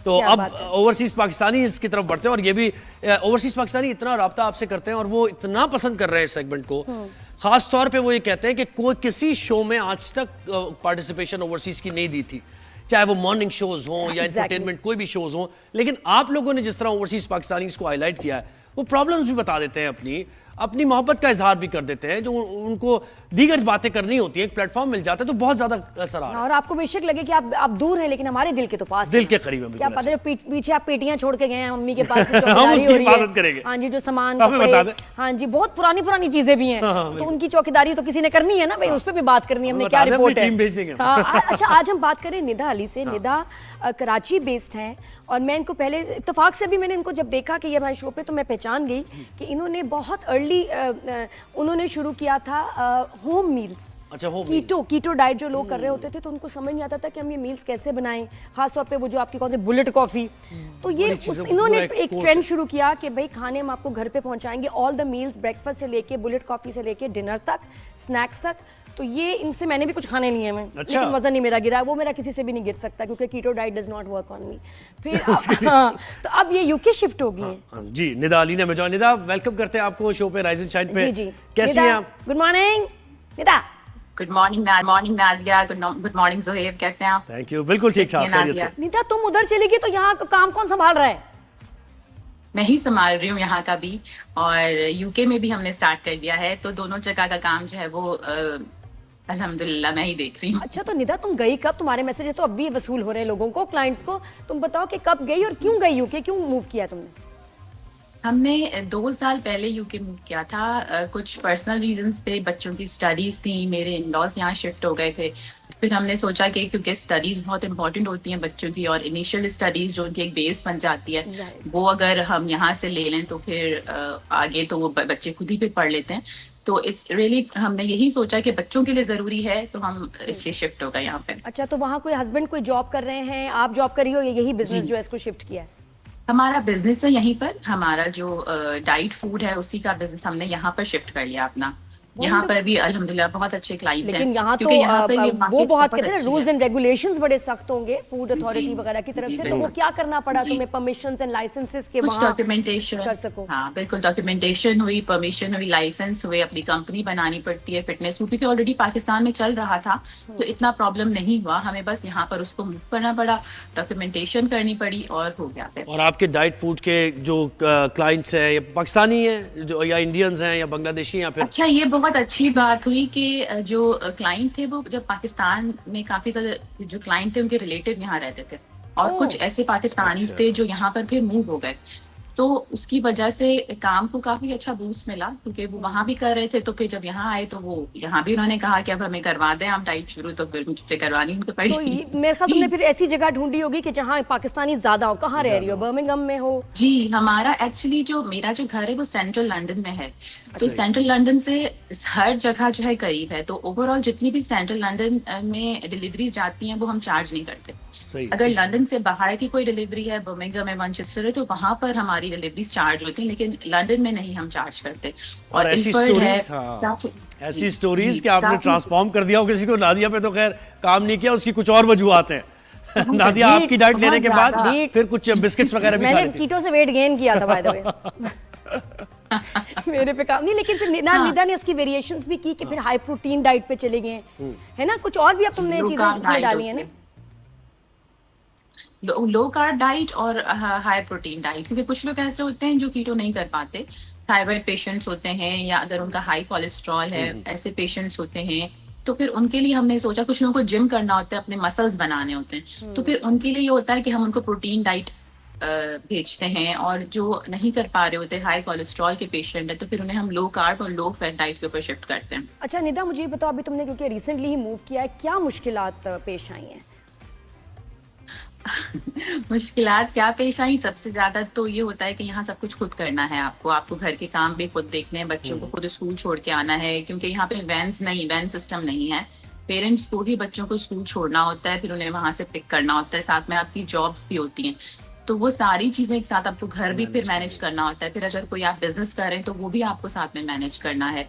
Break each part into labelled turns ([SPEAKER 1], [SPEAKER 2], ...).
[SPEAKER 1] तो अब ओवरसीज पाकिस्तानी इसकी तरफ बढ़ते हैं और ये भी ओवरसीज पाकिस्तानी इतना रब्ता आपसे करते हैं और वो इतना पसंद कर रहे हैं इस सेगमेंट को, खास तौर पे वो ये कहते हैं कि कोई किसी शो में आज तक पार्टिसिपेशन ओवरसीज की नहीं दी थी, चाहे वो मॉर्निंग शोज हों या एंटरटेनमेंट कोई भी शोज हों। लेकिन आप लोगों ने जिस तरह ओवरसीज पाकिस्तानी को हाईलाइट किया है, वो प्रॉब्लम्स भी बता देते हैं, अपनी मोहब्बत का इजहार भी कर देते हैं, जो उनको दीगर बातें करनी होती है, एक प्लेटफॉर्म मिल जाता है तो बहुत ज्यादा असर आ रहा है।
[SPEAKER 2] और आपको बेशक लगे कि आप दूर हैं, लेकिन हमारे दिल के तो पास,
[SPEAKER 1] दिल के करीब है।
[SPEAKER 2] क्या पता है पीछे आप पेटियां छोड़ के गए हैं मम्मी के पास,
[SPEAKER 1] हम उसकी हिफाजत करेंगे।
[SPEAKER 2] हाँ जी, जो सामान कपड़े, हाँ जी, बहुत पुरानी चीजें भी हैं, तो उनकी चौकीदारी तो किसी ने करनी है ना भाई, उस पर भी बात करनी है, हमने क्या रिपोर्ट है। अच्छा, आज हम बात करें निदा अली से। निदा कराची बेस्ड हैं और मैं इनको पहले इत्तेफाक से भी मैंने इनको जब देखा कि ये हमारे शो पे, तो मैं पहचान गई कि इन्होंने बहुत अर्ली उन्होंने शुरू किया था होम मील्स।
[SPEAKER 1] अच्छा,
[SPEAKER 2] कीटो डाइट जो लोग कर रहे होते थे, तो उनको समझ नहीं आता था कि हम ये मील्स कैसे बनाएं, खासतौर पे वो जो आपकी कौन सी बुलेट कॉफी। तो ये इन्होंने एक ट्रेंड शुरू किया कि भाई खाने हम आपको घर पे पहुंचाएंगे, ऑल द मील्स, ब्रेकफास्ट से लेके बुलेट कॉफी से लेके डिनर तक, स्नैक्स तक। तो ये इनसे मैंने भी कुछ खाने लिए मैं,
[SPEAKER 1] अच्छा।
[SPEAKER 2] लेकिन वजन नहीं मेरा गिरा, वो मेरा किसी से भी नहीं गिर सकता क्योंकि keto diet does not work on me. फिर तो अब ये यूके शिफ्ट हो गई है।
[SPEAKER 1] जी, निदा अली ने हमें जॉइन। निदा, वेलकम करते हैं आपको शो पे, राइज एंड शाइन पे।
[SPEAKER 2] जी,
[SPEAKER 1] कैसी हैं आप?
[SPEAKER 2] Good morning Nida.
[SPEAKER 3] Good morning Nadia, good morning Zoheb, कैसे हैं आप?
[SPEAKER 1] थैंक यू, बिल्कुल ठीक ठाक।
[SPEAKER 2] निदा, तुम उधर चली गई तो यहाँ काम कौन संभाल रहा है?
[SPEAKER 3] मैं ही संभाल रही हूँ यहाँ का भी, और यूके में भी हमने स्टार्ट कर दिया है, तो दोनों जगह का काम जो है वो अल्हम्दुलिल्लाह मैं ही देख रही हूँ।
[SPEAKER 2] अच्छा, तो निदा तुम गई कब? तुम्हारे मैसेज तो अब भी वसूल हो रहे हैं लोगों को, क्लाइंट्स को। तुम बताओ कि कब गई और क्यों गई यूके, क्यों मूव किया तुमने?
[SPEAKER 3] हमने 2 साल पहले यूके मूव किया था। कुछ पर्सनल रीजंस थे, बच्चों की स्टडीज थी, मेरे इन-लॉज यहाँ शिफ्ट हो गए थे। फिर हमने सोचा कि क्योंकि स्टडीज बहुत इंपॉर्टेंट होती हैं बच्चों की, और इनिशियल स्टडीज जो उनकी एक बेस बन जाती है, वो अगर हम यहाँ से ले लें तो फिर आगे तो वो बच्चे खुद ही फिर पढ़ लेते हैं। तो इट्स रियली, हमने यही सोचा कि बच्चों के लिए जरूरी है, तो हम इसलिए शिफ्ट हो गए यहाँ पे।
[SPEAKER 2] अच्छा, तो वहाँ कोई हस्बैंड कोई जॉब कर रहे हैं, आप जॉब कर रही हो, यही बिजनेस जो है इसको शिफ्ट किया है?
[SPEAKER 3] हमारा बिजनेस है यहीं पर, हमारा जो डाइट फूड है उसी का बिजनेस हमने यहाँ पर शिफ्ट कर लिया अपना। यहाँ पर भी अल्हम्दुलिल्लाह बहुत अच्छे क्लाइंट हैं।
[SPEAKER 2] लेकिन यहाँ तो वो बहुत कहते हैं रूल्स एंड रेगुलेशंस बड़े सख्त होंगे फूड अथॉरिटी वगैरह की तरफ से, तो वो क्या करना पड़ा तुम्हें परमिशंस एंड लाइसेंसेस के वहाँ
[SPEAKER 3] डॉक्यूमेंटेशन
[SPEAKER 2] कर सको?
[SPEAKER 3] हाँ बिल्कुल, डॉक्यूमेंटेशन हुई, परमिशन हुई, लाइसेंस हुए, अपनी कंपनी बनानी पड़ती है, फिटनेस, क्योंकि ऑलरेडी पाकिस्तान में चल रहा था तो इतना प्रॉब्लम नहीं हुआ, हमें बस यहाँ पर उसको मूव करना पड़ा, डॉक्यूमेंटेशन करनी पड़ी और हो गया।
[SPEAKER 1] और आपके डाइट फूड के जो क्लाइंट्स हैं, ये पाकिस्तानी हैं जो, या इंडियंस हैं, या बांग्लादेशी, या फिर?
[SPEAKER 3] अच्छा, ये बहुत अच्छी बात हुई कि जो क्लाइंट थे वो जब पाकिस्तान में काफी ज्यादा जो क्लाइंट थे उनके रिलेटिव यहाँ रहते थे, और कुछ ऐसे पाकिस्तानीज थे जो यहाँ पर फिर मूव हो गए, तो उसकी वजह से काम को काफी अच्छा बूस्ट मिला, क्योंकि वो वहां भी कर रहे थे, तो फिर जब यहाँ आए तो वो यहाँ भी उन्होंने कहा कि अब हमें करवा दें आप डाइट शुरू, तो फिर मुझे करवानी उनको पड़ी।
[SPEAKER 2] तो मेरे ख्याल तुमने फिर ऐसी जगह ढूंढी होगी कि जहाँ पाकिस्तानी ज्यादा हो। कहाँ रह रही हो? बर्मिंघम में हो?
[SPEAKER 3] जी, हमारा एक्चुअली जो मेरा जो घर है वो सेंट्रल लंदन में है, तो सेंट्रल लंदन से हर जगह जो है करीब है, तो ओवरऑल जितनी भी सेंट्रल लंदन में डिलीवरीज जाती हैं वो हम चार्ज नहीं करते। अगर लंदन से बाहर की कोई डिलीवरी है, बर्मिंघम है, मैनचेस्टर है, तो वहां पर हमारी डिलीवरीज चार्ज होती हैं, लेकिन लंदन में नहीं हम चार्ज करते।
[SPEAKER 1] और ऐसी स्टोरीज कि आपने ट्रांसफॉर्म कर दिया हो किसी को। नादिया पे तो खैर काम नहीं किया, उसकी कुछ और वजूहत है। नादिया आपकी डाइट लेने के बाद फिर कुछ बिस्किट्स वगैरह भी
[SPEAKER 2] मैंने कीटो से वेट गेन किया था बाय द वे। मेरे पे काम नहीं, लेकिन फिर निदा ने उसकी वेरिएशंस भी की कि फिर हाई प्रोटीन डाइट पे चले गए, है ना? कुछ और भी अब तुमने चीजें डाली है ना?
[SPEAKER 3] लो कार्ब डाइट और हाई प्रोटीन डाइट, क्योंकि कुछ लोग ऐसे होते हैं जो कीटो नहीं कर पाते, थायराइड पेशेंट्स होते हैं, या अगर उनका हाई कोलेस्ट्रॉल है, ऐसे पेशेंट्स होते हैं, तो फिर उनके लिए हमने सोचा, कुछ लोगों को जिम करना होता है, अपने मसल्स बनाने होते हैं, तो फिर उनके लिए ये होता है कि हम उनको प्रोटीन डाइट भेजते हैं, और जो नहीं कर पा रहे होते, हाई कोलेस्ट्रॉल के पेशेंट है, तो फिर उन्हें हम लो कार्ब और लो फैट डाइट के ऊपर शिफ्ट करते हैं।
[SPEAKER 2] अच्छा निदा, मुझे बताओ, अभी तुमने क्योंकि रिसेंटली ही मूव किया है, क्या मुश्किलात पेश आई हैं?
[SPEAKER 3] मुश्किलात क्या पेश आई? सबसे ज्यादा तो ये होता है कि यहाँ सब कुछ खुद करना है आपको घर के काम भी खुद देखने हैं, बच्चों को खुद स्कूल छोड़ के आना है, क्योंकि यहाँ पे वैन सिस्टम नहीं है, पेरेंट्स को ही बच्चों को स्कूल छोड़ना होता है, फिर उन्हें वहां से पिक करना होता है, साथ में आपकी जॉब्स भी होती हैं, तो वो सारी चीजें एक साथ आपको घर भी फिर मैनेज करना होता है, फिर अगर कोई आप बिजनेस कर रहे हैं तो वो भी आपको साथ में मैनेज करना है,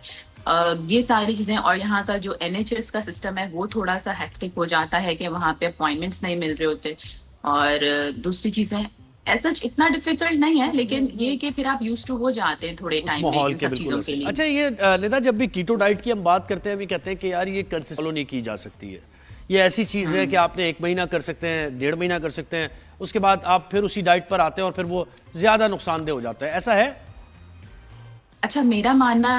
[SPEAKER 3] ये सारी चीजें। और यहाँ का जो NHS का सिस्टम है वो थोड़ा सा हेक्टिक हो जाता है कि वहाँ पे अपॉइंटमेंट्स नहीं मिल रहे होते, और दूसरी चीजें ऐसा इतना डिफिकल्ट नहीं है, लेकिन ये कि फिर आप यूज टू हो जाते हैं थोड़े टाइम में
[SPEAKER 1] माहौल
[SPEAKER 3] इन
[SPEAKER 1] के
[SPEAKER 3] सब
[SPEAKER 1] बिल्कुल
[SPEAKER 3] चीजों
[SPEAKER 1] ऐसे।
[SPEAKER 3] के लिए।
[SPEAKER 1] अच्छा ये निदा, जब भी कीटो डाइट की हम बात करते हैं, अभी कहते हैं कि यार ये कंसिस्टेंट फॉलो नहीं की जा सकती है, ये ऐसी चीज़ है कि आपने 1 महीना कर सकते हैं, 1.5 महीना कर सकते हैं, उसके बाद आप फिर उसी डाइट पर आते हैं और फिर वो ज़्यादा नुकसानदेह हो जाता है, ऐसा है?
[SPEAKER 3] अच्छा, मेरा मानना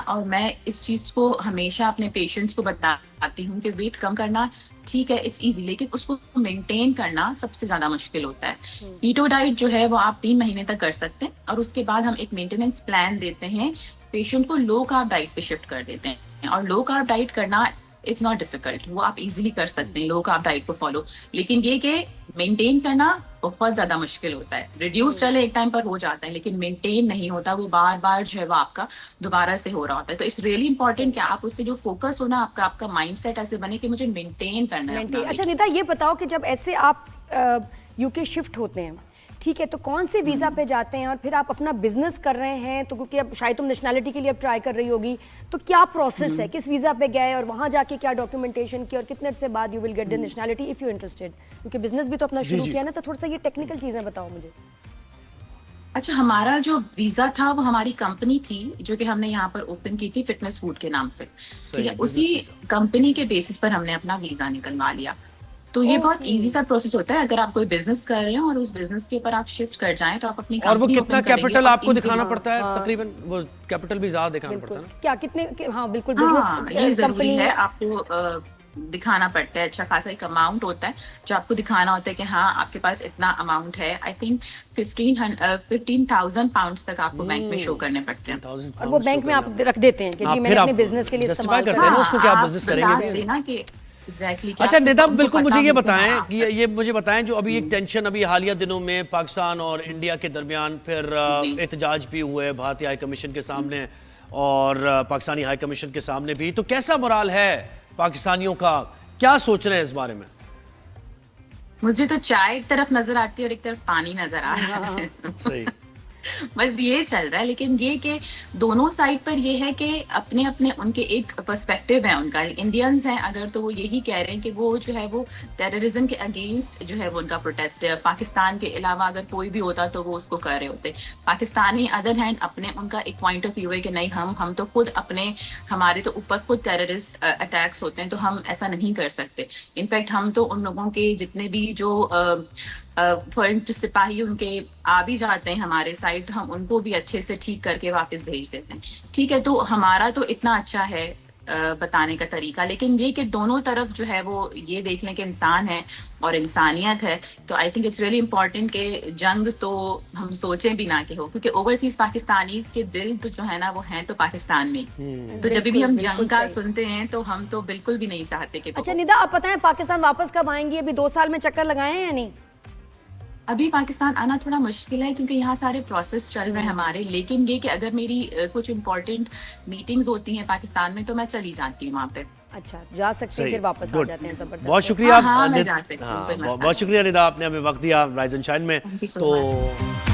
[SPEAKER 3] और मैं इस चीज को हमेशा अपने पेशेंट्स को बताती हूँ कि वेट कम करना ठीक है, इट्स इजी, लेकिन उसको मेंटेन करना सबसे ज्यादा मुश्किल होता है। कीटो डाइट जो है वो आप 3 महीने तक कर सकते हैं, और उसके बाद हम एक मेंटेनेंस प्लान देते हैं, पेशेंट को लो कार्ब डाइट पे शिफ्ट कर देते हैं। और लो कार्ब डाइट करना इट्स नॉट डिफिकल्ट, वो आप इजीली कर सकते हैं लो कार्ब डाइट को फॉलो, लेकिन ये कि मेंटेन करना बहुत ज्यादा मुश्किल होता है। रिड्यूस चले एक टाइम पर हो जाता है, लेकिन मेंटेन नहीं होता, वो बार बार जो है वो आपका दोबारा से हो रहा होता है। तो इट्स रियली इंपॉर्टेंट कि आप उससे जो फोकस हो ना, आपका माइंडसेट ऐसे बने कि मुझे मेंटेन करना है अपना
[SPEAKER 2] अच्छा निदा, ये बताओ कि जब ऐसे आप यूके शिफ्ट होते हैं, ठीक है, तो कौन से वीजा पे जाते हैं और फिर आप अपना बिजनेस कर रहे हैं, तो क्योंकि अब शायद तुम नेशनैलिटी के लिए अब ट्राई कर रही होगी, तो क्या प्रोसेस है, किस वीजा पे गए और वहां जाके क्या डॉक्यूमेंटेशन की, और कितने से बाद you will get the nationality if you interested, क्योंकि बिजनेस भी तो अपना शुरू किया ना, तो थोड़ा सा ये टेक्निकल चीजें बताओ मुझे।
[SPEAKER 3] अच्छा, हमारा जो वीजा था वो हमारी कंपनी थी जो कि हमने यहाँ पर ओपन की थी फिटनेस फूड के नाम से, ठीक है, उसी कंपनी के बेसिस पर हमने अपना वीजा निकलवा लिया। तो ये बहुत इजी सा प्रोसेस होता है, अगर आप कोई बिजनेस कर रहे हैं और उस बिजनेस के ऊपर आप शिफ्ट कर जाएं तो आप अपनी
[SPEAKER 1] और वो
[SPEAKER 3] कंपनी
[SPEAKER 1] कितना
[SPEAKER 3] ओपन करेंगे
[SPEAKER 1] कैपिटल
[SPEAKER 3] और
[SPEAKER 1] आपको दिखाना
[SPEAKER 3] easily-
[SPEAKER 1] पड़ता है? तकरीबन वो कैपिटल भी ज्यादा दिखाना पड़ता है ना?
[SPEAKER 2] क्या कितने हाँ बिल्कुल,
[SPEAKER 3] हाँ, ये
[SPEAKER 2] बिजनेस
[SPEAKER 3] जरूरी
[SPEAKER 2] कंपनी
[SPEAKER 3] है, आपको दिखाना पड़ता है, अच्छा खासा एक अमाउंट होता है जो आपको दिखाना होता है कि हाँ आपके पास इतना अमाउंट है। आई थिंक 15,000 पाउंड्स तक आपको बैंक में शो करने पड़ते हैं।
[SPEAKER 1] 1000
[SPEAKER 2] और वो बैंक में आप रख देते हैं कि जी मैंने अपने बिजनेस के लिए इस्तेमाल
[SPEAKER 1] करते हैं ना उसको कि आप बिजनेस करेंगे।
[SPEAKER 3] देना कि एग्जैक्टली।
[SPEAKER 1] अच्छा निदा, बिल्कुल मुझे ये बताएं कि ये मुझे बताएं जो अभी एक टेंशन अभी हालिया दिनों में पाकिस्तान और इंडिया के दरमियान फिर एहतजाज भी हुए भारतीय हाई कमीशन के सामने और पाकिस्तानी हाई कमीशन के सामने भी, तो कैसा मोराल है पाकिस्तानियों का, क्या सोच रहे हैं इस बारे में?
[SPEAKER 3] मुझे तो चाय एक तरफ नजर आती है और एक तरफ पानी नजर आ रहा है।
[SPEAKER 1] सही।
[SPEAKER 3] बस ये चल रहा है, लेकिन ये कि दोनों साइड पर ये है कि अपने अपने उनके एक पर्सपेक्टिव है उनका। इंडियंस हैं अगर, तो वो यही कह रहे हैं कि वो जो है वो टेररिज्म के अगेंस्ट जो है वो उनका प्रोटेस्ट है। पाकिस्तान के अलावा अगर कोई भी होता तो वो उसको कर रहे होते। पाकिस्तानी अदर हैंड अपने उनका एक पॉइंट ऑफ व्यू है कि नहीं, हम तो खुद अपने हमारे तो ऊपर खुद टेररिस्ट अटैक्स होते हैं, तो हम ऐसा नहीं कर सकते। इनफैक्ट हम तो उन लोगों के जितने भी जो जो सिपाही उनके आ भी जाते हैं हमारे साइड, हम उनको भी अच्छे से ठीक करके वापस भेज देते हैं। ठीक है, तो हमारा तो इतना अच्छा है बताने का तरीका, लेकिन ये कि दोनों तरफ जो है वो ये देख लें कि इंसान है और इंसानियत है। तो I think it's really important कि जंग तो हम सोचें भी ना कि हो, क्योंकि ओवरसीज पाकिस्तानीज के दिल तो जो है ना वो हैं तो पाकिस्तान में। तो जब भी हम जंग का सुनते हैं तो हम तो बिल्कुल भी नहीं चाहते कि।
[SPEAKER 2] अच्छा निदा, आप पता है पाकिस्तान वापस कब आएंगी? अभी 2 साल में चक्कर लगाए हैं या नहीं?
[SPEAKER 3] अभी पाकिस्तान आना थोड़ा मुश्किल है क्योंकि यहाँ सारे प्रोसेस चल रहे हैं हमारे, लेकिन ये कि अगर मेरी कुछ इंपॉर्टेंट मीटिंग्स होती हैं पाकिस्तान में तो मैं चली जाती हूँ वहाँ पे।
[SPEAKER 2] अच्छा, जा सकते हैं, फिर वापस आ जाते हैं। जबरदस्त,
[SPEAKER 1] बहुत शुक्रिया।
[SPEAKER 3] हाँ, मैं जा सकती हूँ, कोई मसला
[SPEAKER 1] बहुत शुक्रिया निदा, आपने हमें वक्त दिया राइज एंड शाइन में।
[SPEAKER 3] Thank you so
[SPEAKER 1] तो